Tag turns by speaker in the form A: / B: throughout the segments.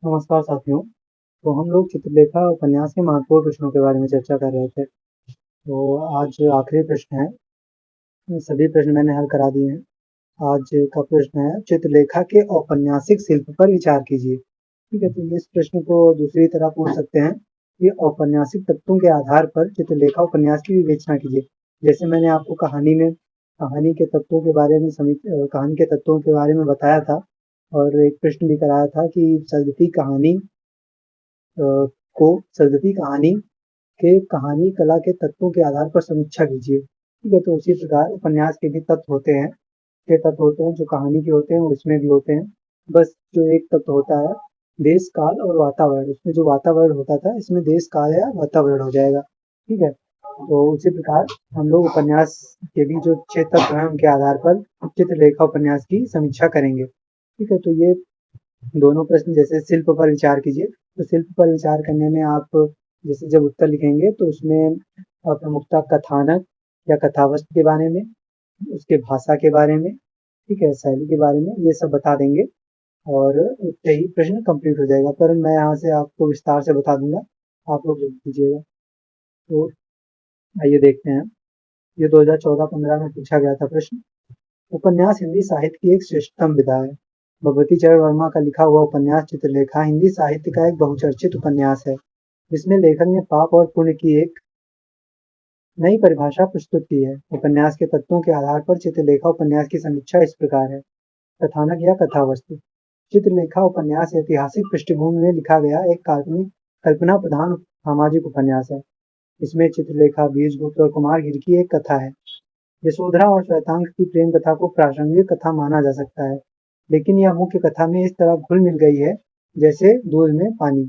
A: नमस्कार साथियों। तो हम लोग चित्रलेखा उपन्यास के महत्वपूर्ण प्रश्नों के बारे में चर्चा कर रहे थे। तो आज आखिरी प्रश्न है। सभी प्रश्न मैंने हल करा दिए हैं। आज का प्रश्न है, चित्रलेखा के औपन्यासिक शिल्प पर विचार कीजिए। ठीक है, तो इस प्रश्न को दूसरी तरह पूछ सकते हैं कि औपन्यासिक तत्वों के आधार पर चित्रलेखा उपन्यास की विवेचना कीजिए। जैसे मैंने आपको कहानी के तत्वों के बारे में कहानी के तत्वों के बारे में बताया था, और एक प्रश्न भी कराया था कि अ, सदगती कहानी के कहानी कला के तत्वों के आधार पर समीक्षा कीजिए। ठीक है, तो उसी प्रकार उपन्यास के भी तत्व होते हैं। ये तत्व होते हैं जो कहानी के होते हैं, वो इसमें भी होते हैं। बस जो एक तत्व होता है, देश काल और वातावरण, उसमें जो वातावरण होता था, इसमें देश काल या वातावरण हो जाएगा। ठीक है, तो उसी प्रकार हम लोग उपन्यास के भी जो 6 तत्व हैं, उनके आधार पर चित्रलेखा उपन्यास की समीक्षा करेंगे। ठीक है, तो ये दोनों प्रश्न, जैसे शिल्प पर विचार कीजिए, तो शिल्प पर विचार करने में आप जैसे जब उत्तर लिखेंगे तो उसमें प्रमुखतः कथानक या कथावस्तु के बारे में, उसके भाषा के बारे में, ठीक है, शैली के बारे में, ये सब बता देंगे। और उतने ही प्रश्न कंप्लीट हो जाएगा, पर मैं यहाँ से आपको विस्तार से बता दूंगा, आप लोग लिख दीजिएगा। तो आइए देखते हैं। ये 2014-15 में पूछा गया था प्रश्न। उपन्यास हिंदी साहित्य की एक श्रेष्ठतम विधा है। भगवती चरण वर्मा का लिखा हुआ उपन्यास चित्रलेखा हिंदी साहित्य का एक बहुचर्चित उपन्यास है, जिसमें लेखक ने पाप और पुण्य की एक नई परिभाषा प्रस्तुत की है। उपन्यास के तत्वों के आधार पर चित्रलेखा उपन्यास की समीक्षा इस प्रकार है। कथानक या कथावस्तु। चित्रलेखा उपन्यास ऐतिहासिक पृष्ठभूमि में लिखा गया एक काल्पनिक कल्पना प्रधान सामाजिक उपन्यास है। इसमें चित्रलेखा, बीजगुप्त और कुमारगिरी की एक कथा है। यशोधरा और श्वेतांग की प्रेम कथा को प्रासंगिक कथा माना जा सकता है, लेकिन यह मुख्य कथा में इस तरह घुल मिल गई है जैसे दूध में पानी।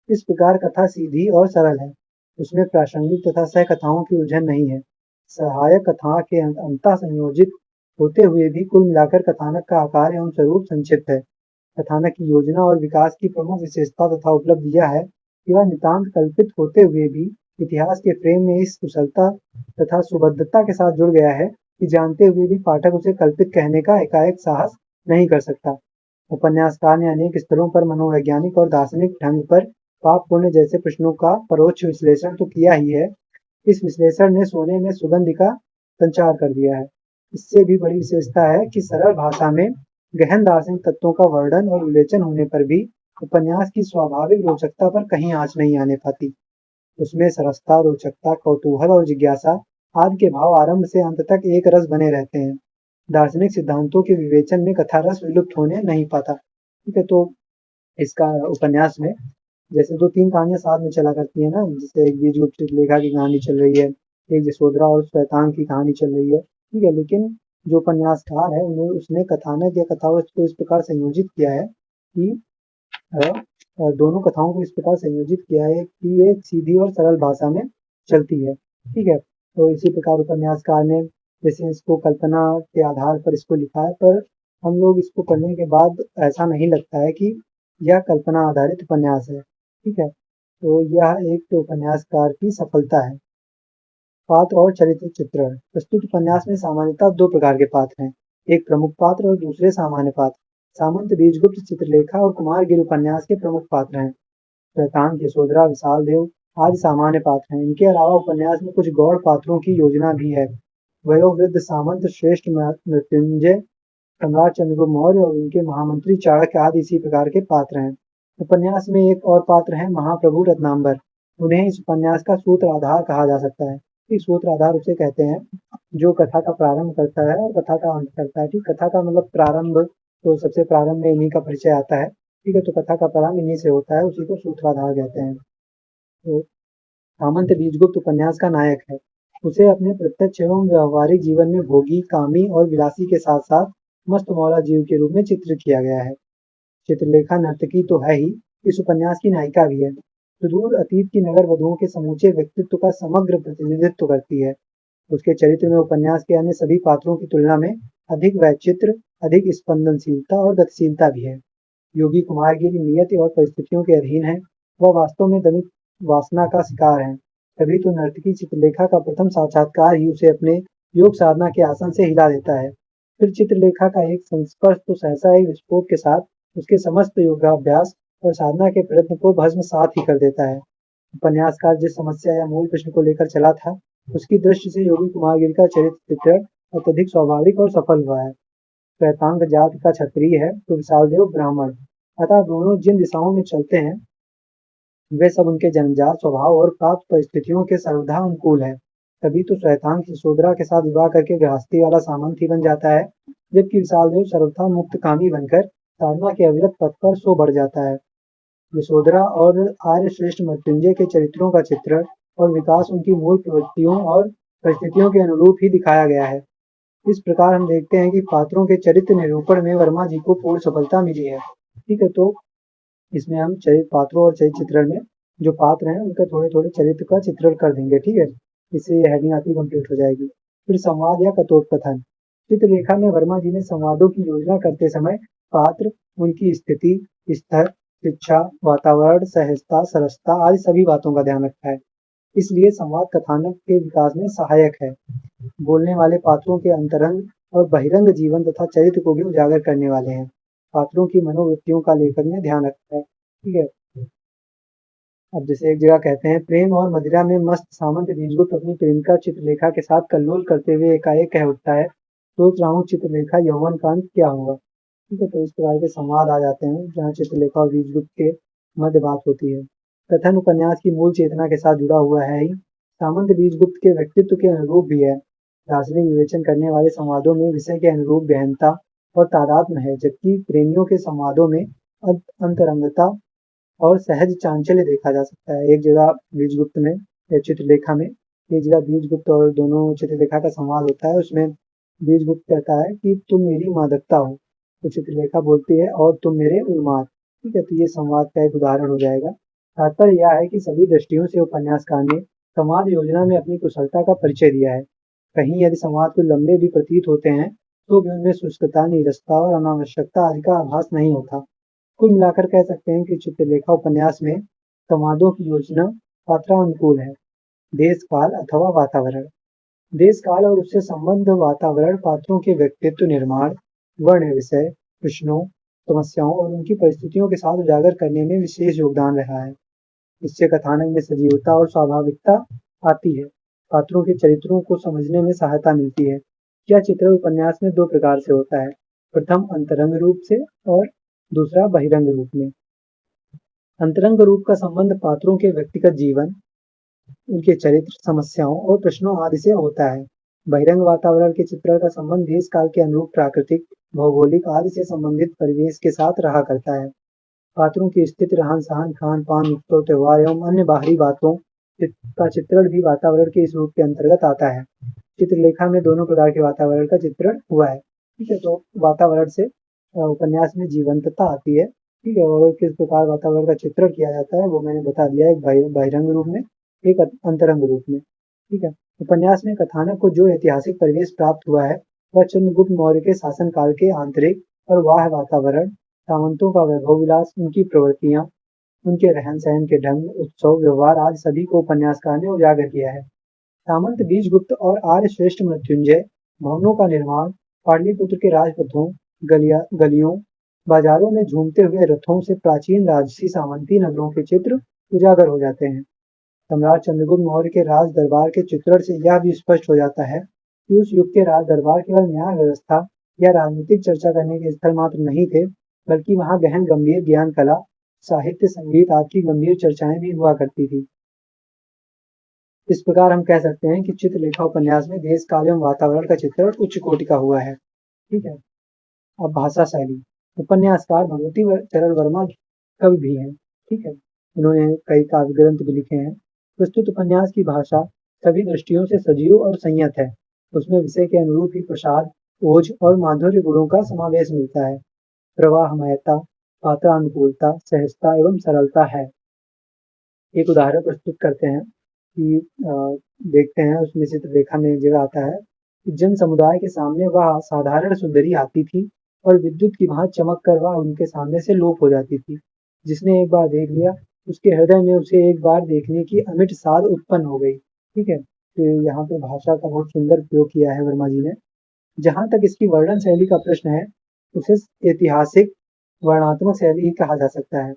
A: इस प्रकार कथा सीधी और सरल है। उसमें प्रासंगिक तथा सह कथाओं की उलझन नहीं है। सहायक कथा के अंतः संयोजित होते हुए भी कुल मिलाकर कथानक का आकार एवं स्वरूप संक्षिप्त है। कथानक की योजना और विकास की प्रमुख विशेषता तथा उपलब्धि यह है कि वह नितांत कल्पित होते हुए भी इतिहास के फ्रेम में इस कुशलता तथा सुबद्धता के साथ जुड़ गया है कि जानते हुए भी पाठक उसे कल्पित कहने का एकाएक साहस नहीं कर सकता। उपन्यासकार ने अनेक स्तरों पर मनोवैज्ञानिक और दार्शनिक ढंग पर पाप पुण्य जैसे प्रश्नों का परोक्ष विश्लेषण तो किया ही है, इस विश्लेषण ने सोने में सुगंध का संचार कर दिया है। इससे भी बड़ी विशेषता है कि सरल भाषा में गहन दार्शनिक तत्वों का वर्णन और विवेचन होने पर भी उपन्यास की स्वाभाविक रोचकता पर कहीं आंच नहीं आने पाती। उसमें सरसता, रोचकता, कौतूहल और जिज्ञासा आदि के भाव आरंभ से अंत तक एक रस बने रहते हैं। दार्शनिक सिद्धांतों के विवेचन में कथा रस विलुप्त होने नहीं पाता। ठीक है, तो इसका उपन्यास में जैसे 2-3 कहानियाँ साथ में चला करती है ना, जैसे एक बीजगुप्त चित्रलेखा की कहानी चल रही है, एक यशोधरा और श्वेतांग की कहानी चल रही है। ठीक है, लेकिन जो उपन्यासकार है उन्हें उसने कथानक या कथावस्तु को इस प्रकार संयोजित किया है कि दोनों कथाओं को इस प्रकार संयोजित किया है कि ये सीधी और सरल भाषा में चलती है। ठीक है, तो इसी प्रकार उपन्यासकार ने जैसे इसको कल्पना के आधार पर इसको लिखा है, पर हम लोग इसको पढ़ने के बाद ऐसा नहीं लगता है कि यह कल्पना आधारित उपन्यास है। ठीक है, तो यह एक तो उपन्यासकार की सफलता है। पात्र और चरित्र चित्रण। प्रस्तुत उपन्यास में सामान्यतः 2 प्रकार के पात्र हैं, एक प्रमुख पात्र और दूसरे सामान्य पात्र। सामंत, बीजगुप्त, चित्रलेखा और कुमारगिरि उपन्यास के प्रमुख पात्र हैं। श्वेतांग, यशोधरा, विशालदेव आदि सामान्य पात्र हैं। इनके अलावा उपन्यास में कुछ गौड़ पात्रों की योजना भी है। वयोवृद्ध सामंत, श्रेष्ठ मृत्युंजय, सम्राट चंद्रगुप्त मौर्य और उनके महामंत्री चाणक्य आदि इसी प्रकार के पात्र हैं। उपन्यास में एक और पात्र है महाप्रभु रत्नांबर। उन्हें इस उपन्यास का सूत्रधार कहा जा सकता है। इस सूत्रधार उसे कहते हैं जो कथा का प्रारंभ करता है और कथा का अंत करता है। ठीक, कथा का मतलब प्रारंभ, तो सबसे प्रारंभ में इन्हीं का परिचय आता है। ठीक है, तो कथा का प्रारंभ इन्हीं से होता है, उसी को सूत्रधार कहते हैं। तो सामंत बीजगुप्त उपन्यास का नायक है। उसे अपने प्रत्यक्ष एवं व्यवहारिक जीवन में भोगी, कामी और विलासी के साथ साथ मस्त मौला जीव के रूप में चित्रित किया गया है। चित्रलेखा नर्तकी तो है ही, इस उपन्यास की नायिका भी है। सुदूर अतीत की नगर वधुओं के समूचे व्यक्तित्व का समग्र प्रतिनिधित्व करती है। उसके चरित्र में उपन्यास के अन्य सभी पात्रों की तुलना में अधिक वैचित्र, अधिक स्पंदनशीलता और गतिशीलता भी है। योगी कुमारगिरी नियति और परिस्थितियों के अधीन है। वह वास्तव में दमित वासना का शिकार है। तभी तो नर्तकी चित्रलेखा का प्रथम साक्षात्कार ही उसे अपने योग साधना के आसन से हिला देता है। फिर चित्रलेखा का एक संस्पर्श तो सहसा एक विस्फोट के साथ उसके समस्त योगाभ्यास और साधना के प्रयत्न को भस्मसात ही कर देता है। उपन्यासकार जिस समस्या या मूल प्रश्न को लेकर चला था, उसकी दृष्टि से योगी कुमार गिरी का चरित्र चित्रण अत्यधिक स्वाभाविक और सफल हुआ है। श्वेतांग जाति का क्षत्रिय है तो विशालदेव ब्राह्मण, अतः दोनों जिन दिशाओं में चलते हैं वे सब उनके जन्मजात स्वभाव और प्राप्त परिस्थितियों के सर्वथा अनुकूल है। तभी तो श्वेतांग यशोधरा के साथ विवाह करके गृहस्थी वाला सामंत ही बन जाता है, जबकि विशालदेव सर्वथा मुक्तकामी बनकर साधना के अविरत पथ पर सो बढ़ जाता है। यशोधरा और आर्य श्रेष्ठ मृत्युंजय के चरित्रों का चित्रण और विकास उनकी मूल प्रवृत्तियों और परिस्थितियों के अनुरूप ही दिखाया गया है। इस प्रकार हम देखते हैं कि पात्रों के चरित्र निरूपण में वर्मा जी को पूर्ण सफलता मिली है। ठीक है, तो इसमें हम चरित्र पात्रों और चरित्र चित्रण में जो पात्र हैं उनका थोड़े थोड़े चरित्र का चित्रण कर देंगे। ठीक है, इससे ये हेडिंग आपकी कंप्लीट हो जाएगी। फिर संवाद या कथोपकथन। चित्रलेखा में वर्मा जी ने संवादों की योजना करते समय पात्र, उनकी स्थिति, स्तर, शिक्षा, वातावरण, सहजता, सरसता आदि सभी बातों का ध्यान रखा है। इसलिए संवाद कथानक के विकास में सहायक है। बोलने वाले पात्रों के अंतरंग और बहिरंग जीवन तथा चरित्र को भी उजागर करने वाले हैं। पात्रों की मनोवृत्तियों का लेखक ने ध्यान रखा है। ठीक है, अब जैसे एक जगह कहते हैं, प्रेम और मदिरा में मस्त सामंत बीजगुप्त अपनी प्रेमिका चित्रलेखा के साथ कल्लोल करते हुए एकाएक कह उठता है, सोच रहा हूँ चित्रलेखा यौवन का अंत क्या होगा। ठीक है, तो इस प्रकार के संवाद आ जाते हैं जहाँ चित्रलेखा और बीजगुप्त के मध्य बात होती है। कथन उपन्यास की मूल चेतना के साथ जुड़ा हुआ है ही, सामंत बीजगुप्त के व्यक्तित्व के अनुरूप भी है। दार्शनिक विवेचन करने वाले संवादों में विषय के अनुरूप गहनता और तादात्म्य है, जबकि प्रेमियों के संवादों में अंतरंगता और सहज चांचल्य देखा जा सकता है। एक जगह बीजगुप्त में या चित्रलेखा में, एक जगह बीजगुप्त और दोनों चित्रलेखा का संवाद होता है, उसमें बीजगुप्त कहता है कि तुम मेरी मादकता हो, तो चित्रलेखा बोलती है और तुम मेरे उन्माद। ठीक है, तो ये संवाद का एक उदाहरण हो जाएगा। तात्पर्य यह है कि सभी दृष्टियों से उपन्यासकार ने संवाद योजना में अपनी कुशलता का परिचय दिया है। कहीं यदि संवाद को लंबे भी प्रतीत होते हैं तो भी उनमें शुष्कता, नीरसता और अनावश्यकता आदि का आभास नहीं होता। कुल मिलाकर कह सकते हैं कि चित्रलेखा उपन्यास में संवादों की योजना पात्रानुकूल है। देश काल अथवा वातावरण। देश काल और उससे संबद्ध वातावरण पात्रों के व्यक्तित्व निर्माण, वर्ण विषय, प्रश्नों, समस्याओं और उनकी परिस्थितियों के साथ उजागर करने में विशेष योगदान रहा है। इससे कथानक में सजीवता और स्वाभाविकता आती है। पात्रों के चरित्रों को समझने में सहायता मिलती है। यह चित्रण उपन्यास में दो प्रकार से होता है, प्रथम अंतरंग रूप से और दूसरा बहिरंग रूप में। अंतरंग रूप का संबंध पात्रों के व्यक्तिगत जीवन, उनके चरित्र, समस्याओं और प्रश्नों आदि से होता है। बहिरंग वातावरण के चित्रण का संबंध देश काल के अनुरूप प्राकृतिक, भौगोलिक आदि से संबंधित परिवेश के साथ रहा करता है। पात्रों की स्थिति, रहन सहन, खान पान, उत्सव त्योहार एवं अन्य बाहरी बातों का चित्रण भी वातावरण के इस रूप के अंतर्गत आता है। चित्रलेखा में दोनों प्रकार के वातावरण का चित्रण हुआ है। ठीक है, तो वातावरण से उपन्यास में जीवंतता आती है। ठीक है, और किस प्रकार वातावरण का चित्रण किया जाता है वो मैंने बता दिया, एक बहिरंग रूप में, एक अंतरंग रूप में। ठीक है, उपन्यास में कथानक को जो ऐतिहासिक परिवेश प्राप्त हुआ है वह चंद्रगुप्त मौर्य के शासन काल के आंतरिक और बाह्य वातावरण, सामंतों का वैभव विलास, उनकी प्रवृत्तियां, उनके रहन सहन के ढंग, उत्सव व्यवहार आदि सभी को उपन्यासकार ने उजागर किया है। सामंत बीजगुप्त और आर्य श्रेष्ठ मृत्युंजय, भवनों का निर्माण, पाटलिपुत्र के राजपथों, गलियों, बाजारों में झूमते हुए रथों से प्राचीन राजसी सामंती नगरों के चित्र उजागर हो जाते हैं। सम्राट चंद्रगुप्त मौर्य के राज दरबार के चित्रण से यह भी स्पष्ट हो जाता है कि उस युग के राज दरबार केवल न्याय व्यवस्था या राजनीतिक चर्चा करने के स्थल मात्र नहीं थे, बल्कि वहां गहन गंभीर ज्ञान, कला, साहित्य, संगीत आदि की गंभीर चर्चाएं भी हुआ करती थी। इस प्रकार हम कह सकते हैं कि चित्रलेखा उपन्यास में देश काल एवं वातावरण का चित्रण उच्च कोटि का हुआ है। ठीक है, अब भाषा शैली। उपन्यासकार भगवती चरण वर्मा कवि भी हैं। ठीक है, इन्होंने कई काव्य ग्रंथ भी लिखे हैं। प्रस्तुत उपन्यास की भाषा सभी दृष्टियों से सजीव और संयत है। उसमें विषय के अनुरूप ही प्रसाद, ओज और माधुर्य गुणों का समावेश मिलता है। प्रवाहमयता, पात्रानुकूलता, सहजता एवं सरलता है। एक उदाहरण प्रस्तुत करते हैं कि देखते हैं, उसमें चित्रलेखा में एक जगह आता है कि जन समुदाय के सामने वह साधारण सुंदरी आती थी और विद्युत की भांति चमक कर वह उनके सामने से लोप हो जाती थी। जिसने एक बार देख लिया उसके हृदय में उसे एक बार देखने की अमिट साध उत्पन्न हो गई। ठीक है, तो यहाँ पे भाषा का बहुत सुंदर प्रयोग किया है वर्मा जी ने। जहां तक इसकी वर्णन शैली का प्रश्न है, उसे ऐतिहासिक वर्णात्मक शैली ही कहा जा सकता है।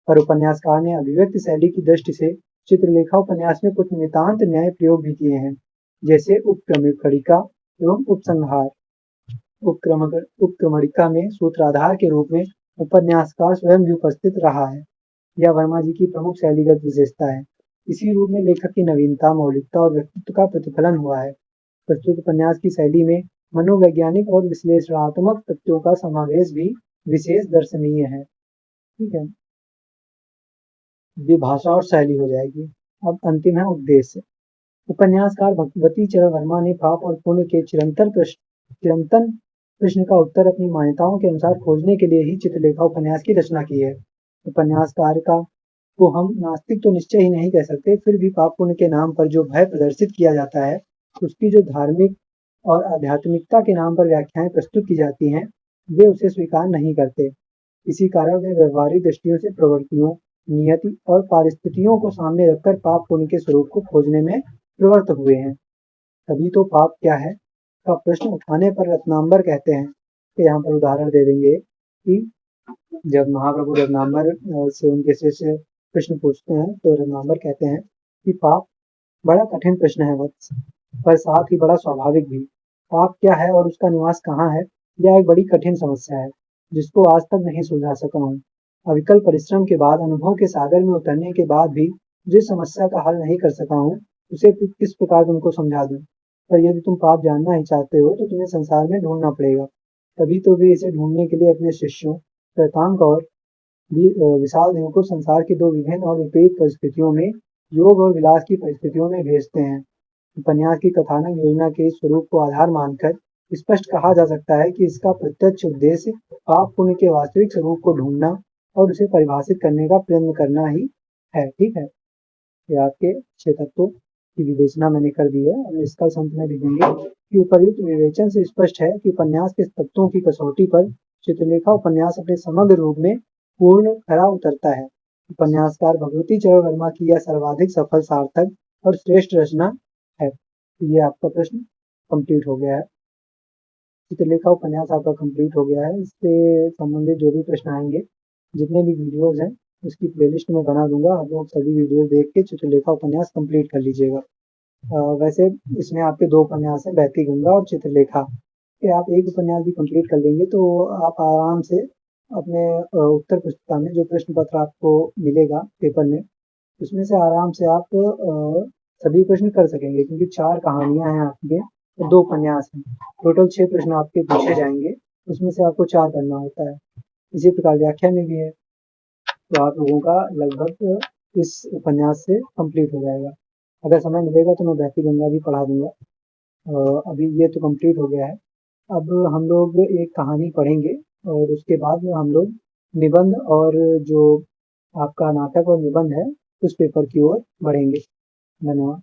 A: पर उपन्यासकार ने अभिव्यक्ति शैली की दृष्टि से चित्रलेखा उपन्यास में कुछ नितांत नए प्रयोग भी किए हैं, जैसे उपक्रमणिका एवं उपसंहार। उपक्रमणिका में सूत्राधार के रूप में उपन्यासकार स्वयं भी उपस्थित रहा है। यह वर्मा जी की प्रमुख शैलीगत विशेषता है। इसी रूप में लेखक की नवीनता, मौलिकता और व्यक्तित्व का प्रतिफलन हुआ है। प्रस्तुत उपन्यास की शैली में मनोवैज्ञानिक और विश्लेषणात्मक तथ्यों का समावेश भी विशेष दर्शनीय है। ठीक है, ये भाषा और शैली हो जाएगी। अब अंतिम है उद्देश्य। उपन्यासकार भगवती चरण वर्मा ने पाप और पुण्य के चिरंतन प्रश्न का उत्तर अपनी मान्यताओं के अनुसार खोजने के लिए ही चित्रलेखा उपन्यास की रचना की है। उपन्यासकार का को हम नास्तिक तो निश्चय ही नहीं कह सकते, फिर भी पाप पुण्य के नाम पर जो भय प्रदर्शित किया जाता है, उसकी जो धार्मिक और आध्यात्मिकता के नाम पर व्याख्याएं प्रस्तुत की जाती हैं, वे उसे स्वीकार नहीं करते। इसी कारण वे व्यवहारिक दृष्टियों से प्रवृत्तियों, नियति और परिस्थितियों को सामने रखकर पाप पुण्य के स्वरूप को खोजने में प्रवृत्त हुए हैं। तभी तो पाप क्या है का प्रश्न उठाने पर रत्नांबर कहते हैं, कि यहाँ पर उदाहरण दे देंगे कि जब महाप्रभु रत्नांबर से उनके शिष्य प्रश्न पूछते हैं, तो रत्नांबर कहते हैं कि पाप बड़ा कठिन प्रश्न है वत्स, पर साथ ही बड़ा स्वाभाविक भी। पाप क्या है और उसका निवास कहाँ है, यह एक बड़ी कठिन समस्या है, जिसको आज तक नहीं सुलझा सका हूँ। अविकल परिश्रम के बाद, अनुभव के सागर में उतरने के बाद भी जिस समस्या का हल नहीं कर सका हूँ, उसे किस प्रकार तुमको समझा दूं। पर यदि तुम पाप जानना ही चाहते हो, तो तुम्हें संसार में ढूंढना पड़ेगा। तभी तो वे इसे ढूंढने के लिए अपने शिष्यों शैतांक और विशाल देव को संसार की दो विभिन्न और विपरीत परिस्थितियों में, योग और विलास की परिस्थितियों में भेजते हैं। उपन्यास की कथानक योजना के इस स्वरूप को आधार मानकर स्पष्ट कहा जा सकता है कि इसका प्रत्यक्ष उद्देश्य पाप पुण्य के वास्तविक स्वरूप को ढूंढना और उसे परिभाषित करने का प्रयत्न करना ही है। ठीक है, ये आपके 6 तत्वों की विवेचना मैंने कर दी है। अब निष्कर्ष अंत में लिखेंगे कि उपर्युक्त विवेचन से स्पष्ट है कि उपन्यास के तत्वों की कसौटी पर चित्रलेखा उपन्यास अपने समग्र रूप में पूर्ण खरा उतरता है। उपन्यासकार भगवती चरण वर्मा की यह सर्वाधिक सफल, सार्थक और श्रेष्ठ रचना है। तो ये आपका प्रश्न कंप्लीट हो गया है। चित्रलेखा उपन्यास आपका कंप्लीट हो गया है। इससे संबंधित जो भी प्रश्न आएंगे, जितने भी वीडियोज हैं, उसकी प्लेलिस्ट में बना दूंगा। आप लोग सभी वीडियो देख के चित्रलेखा उपन्यास कंप्लीट कर लीजिएगा। वैसे इसमें आपके 2 उपन्यास हैं, बहती गंगा और चित्रलेखा। कि आप एक उपन्यास भी कंप्लीट कर लेंगे तो आप आराम से अपने उत्तर पुस्तिका में जो प्रश्न पत्र आपको मिलेगा पेपर में, उसमें से आराम से आप सभी प्रश्न कर सकेंगे, क्योंकि 4 कहानियां हैं आपके और 2 उपन्यास हैं। टोटल 6 प्रश्न आपके पूछे जाएंगे, उसमें से आपको 4 करना होता है। इसी प्रकार व्याख्या में भी है, तो आप लोगों का लगभग इस उपन्यास से कंप्लीट हो जाएगा। अगर समय मिलेगा तो मैं बहती गंगा भी पढ़ा दूंगा। अभी ये तो कंप्लीट हो गया है। अब हम लोग एक कहानी पढ़ेंगे और उसके बाद में हम लोग निबंध और जो आपका नाटक और निबंध है, उस पेपर की ओर बढ़ेंगे। धन्यवाद।